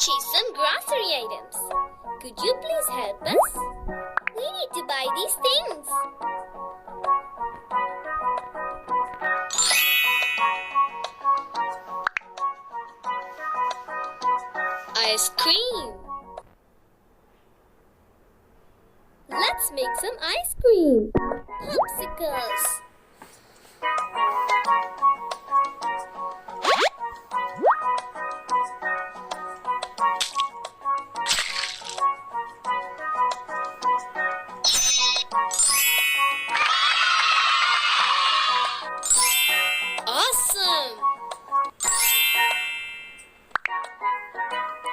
purchase some grocery items. Could you please help us? We need to buy these things. Ice cream. Let's make some ice cream. Popsicles. Awesome!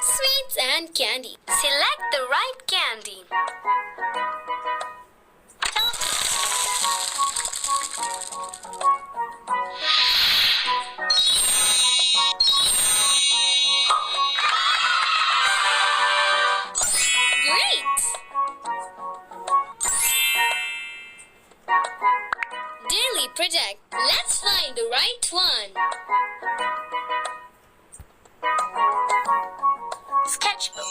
Sweets and candy. Select the right candy. Great! Daily project. Let's find the right one. Sketchbook.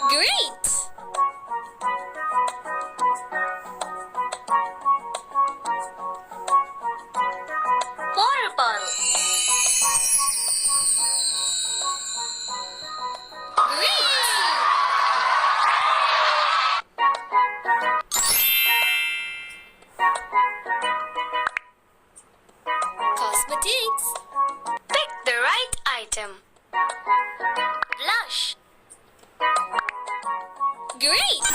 Great! Water bottle. Great! Cosmetics. Pick the right item. Blush. Great!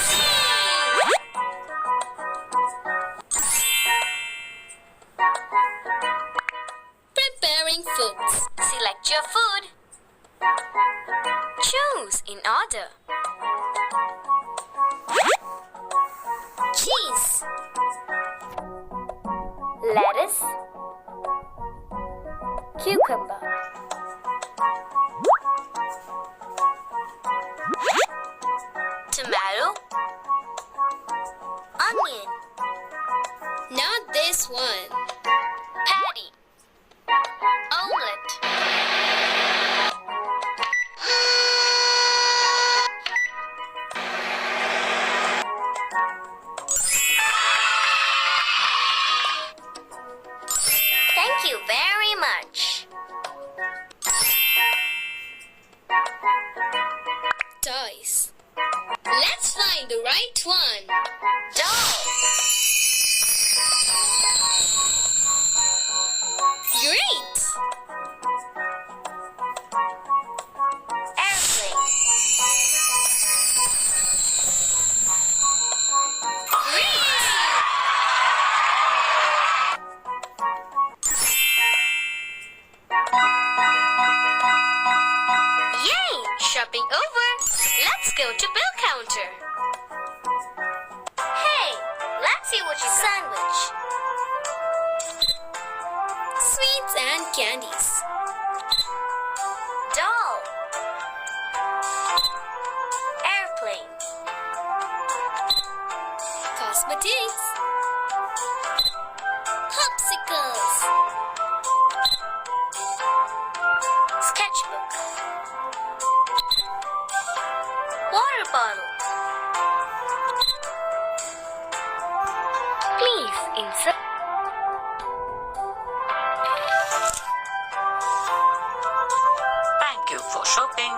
Preparing foods. Select your food. Choose in order. Cheese. Lettuce. Cucumber. Tomato. Onion. Not this one. Patty. Omelette. Thank you very much. Toys. Let's find the right one. Doll. Great! Airplane. Great! Yay! Shopping over. Let's go to bill counter. Hey, let's see what you got. Sandwich. Sweets and candies. Doll. Airplane. Cosmetics. Popsicles. Sketchbook. Water bottle. Please insert. Thank you for shopping.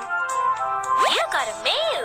You got a mail.